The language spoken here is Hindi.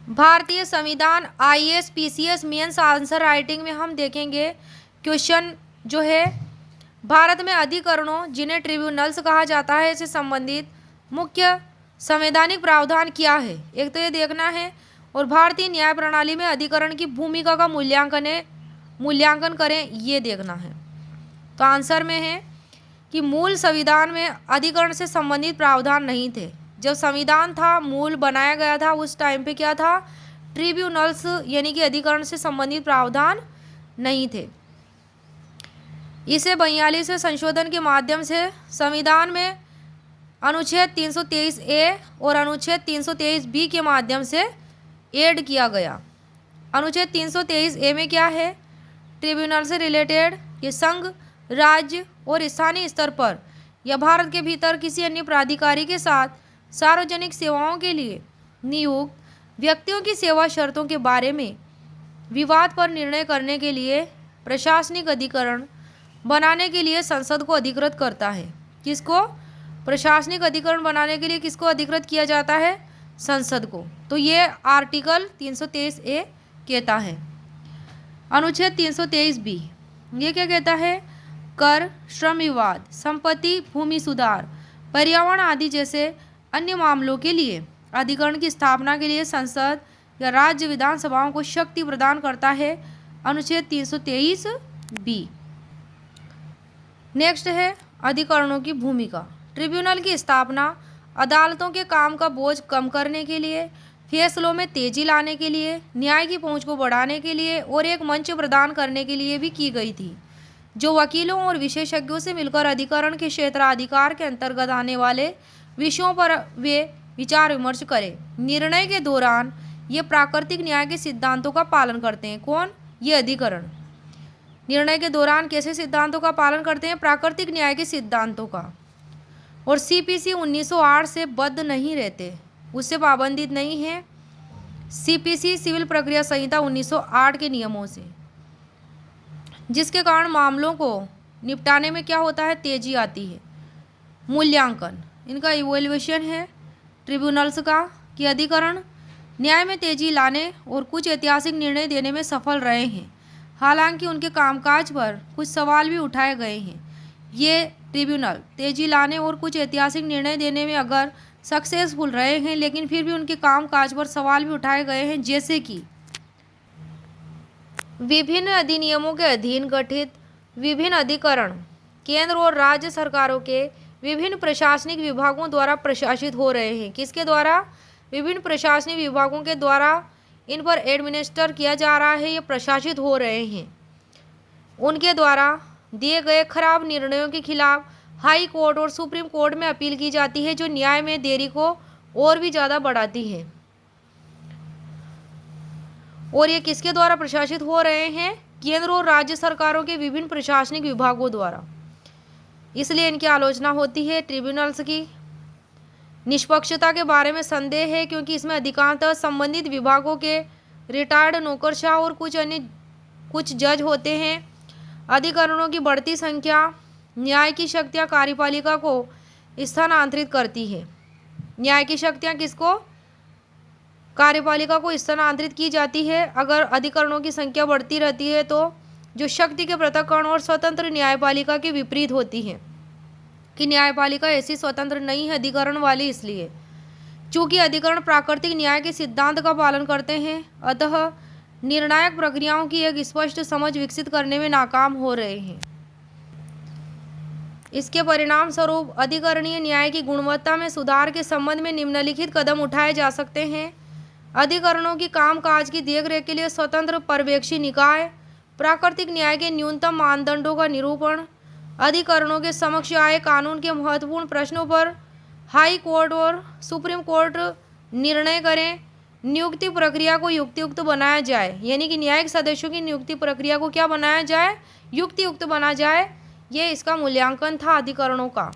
भारतीय संविधान IAS PCS mains answer writing में हम देखेंगे क्वेश्चन जो है, भारत में अधिकरणों जिन्हें ट्रिब्यूनल्स कहा जाता है से संबंधित मुख्य संवैधानिक प्रावधान क्या है, एक तो ये देखना है। और भारतीय न्याय प्रणाली में अधिकरण की भूमिका का मूल्यांकन करें, ये देखना है। तो आंसर में है कि मूल संविधान में अधिकरण से संबंधित प्रावधान नहीं थे। जब संविधान था, मूल बनाया गया था, उस टाइम पे क्या था, ट्रिब्यूनल्स यानी कि अधिकरण से संबंधित प्रावधान नहीं थे। इसे 42वें संशोधन के माध्यम से संविधान में अनुच्छेद 323A और अनुच्छेद 323B के माध्यम से ऐड किया गया। अनुच्छेद 323A में क्या है, ट्रिब्यूनल से रिलेटेड ये संघ, राज्य और स्थानीय स्तर पर या भारत के भीतर किसी अन्य प्राधिकारी के साथ सार्वजनिक सेवाओं के लिए नियुक्त व्यक्तियों की सेवा शर्तों के बारे में विवाद पर निर्णय करने के लिए प्रशासनिक अधिकरण बनाने के लिए संसद को अधिकृत करता है। किसको? प्रशासनिक अधिकरण बनाने के लिए किसको अधिकृत किया जाता है? संसद को। तो ये आर्टिकल 323A कहता है। अनुच्छेद 323B ये क्या कहता है? कर, श्रम विवाद, संपत्ति, भूमि सुधार, पर्यावरण आदि जैसे अन्य मामलों के लिए अधिकरण की स्थापना के लिए संसद या राज्य विधानसभाओं को शक्ति प्रदान करता है। अनुच्छेद 323B। नेक्स्ट है अधिकरणों की भूमिका। ट्रिब्यूनल की स्थापना अदालतों के काम का बोझ कम करने के लिए, फैसलों में तेजी लाने के लिए, न्याय की पहुंच को बढ़ाने के लिए और एक मंच प्रदान करने के लिए भी की गई थी, जो वकीलों और विशेषज्ञों से मिलकर अधिकरण के क्षेत्राधिकार के अंतर्गत आने वाले विषयों पर वे विचार विमर्श करें। निर्णय के दौरान ये प्राकृतिक न्याय के सिद्धांतों का पालन करते हैं। कौन? ये अधिकरण। निर्णय के दौरान कैसे सिद्धांतों का पालन करते हैं? प्राकृतिक न्याय के सिद्धांतों का। और सीपीसी 1908 से बद्ध नहीं रहते, उससे पाबंदित नहीं है। सीपीसी सिविल प्रक्रिया संहिता 1908 के नियमों से, जिसके कारण मामलों को निपटाने में क्या होता है? तेजी आती है। मूल्यांकन, इनका इवैल्यूएशन है ट्रिब्यूनल्स का कि अधिकरण न्याय में तेजी लाने और कुछ ऐतिहासिक निर्णय देने में सफल रहे हैं। हालांकि उनके कामकाज पर कुछ सवाल भी उठाए गए हैं। ये ट्रिब्यूनल तेजी लाने और कुछ ऐतिहासिक निर्णय देने में अगर सक्सेसफुल रहे हैं, लेकिन फिर भी उनके कामकाज पर सवाल भी उठाए गए हैं, जैसे कि विभिन्न अधिनियमों के अधीन गठित विभिन्न अधिकरण केंद्र और राज्य सरकारों के विभिन्न प्रशासनिक विभागों द्वारा प्रशासित हो रहे हैं। किसके द्वारा? विभिन्न प्रशासनिक विभागों के द्वारा इन पर एडमिनिस्टर किया जा रहा है, ये प्रशासित हो रहे हैं। उनके द्वारा दिए गए खराब निर्णयों के खिलाफ हाई कोर्ट और सुप्रीम कोर्ट में अपील की जाती है, जो न्याय में देरी को और भी ज़्यादा बढ़ाती है। और ये किसके द्वारा प्रशासित हो रहे हैं? केंद्र और राज्य सरकारों के विभिन्न प्रशासनिक विभागों द्वारा। इसलिए इनकी आलोचना होती है। ट्रिब्यूनल्स की निष्पक्षता के बारे में संदेह है, क्योंकि इसमें अधिकांशतः संबंधित विभागों के रिटायर्ड नौकरशाह और कुछ जज होते हैं। अधिकरणों की बढ़ती संख्या न्याय की शक्तियाँ कार्यपालिका को स्थानांतरित करती है। न्याय की शक्तियाँ किसको? कार्यपालिका को स्थानांतरित की जाती है। अगर अधिकरणों की संख्या बढ़ती रहती है तो जो शक्ति के पृथक्करण और स्वतंत्र न्यायपालिका के विपरीत होती है, कि न्यायपालिका ऐसी स्वतंत्र नहीं है अधिकरण वाली। इसलिए चूंकि अधिकरण प्राकृतिक न्याय के सिद्धांत का पालन करते हैं, अतः निर्णायक प्रक्रियाओं की एक स्पष्ट समझ विकसित करने में नाकाम हो रहे हैं। इसके परिणाम स्वरूप अधिकरणीय न्याय की गुणवत्ता में सुधार के संबंध में निम्नलिखित कदम उठाए जा सकते हैं। अधिकरणों की कामकाज की देखरेख के लिए स्वतंत्र पर्यवेक्षी निकाय, प्राकृतिक न्याय के न्यूनतम मानदंडों का निरूपण, अधिकरणों के समक्ष आए कानून के महत्वपूर्ण प्रश्नों पर हाई कोर्ट और सुप्रीम कोर्ट निर्णय करें। नियुक्ति प्रक्रिया को युक्तियुक्त बनाया जाए, यानी कि न्यायिक सदस्यों की नियुक्ति प्रक्रिया को क्या बनाया जाए? युक्तियुक्त बना जाए। ये इसका मूल्यांकन था अधिकरणों का।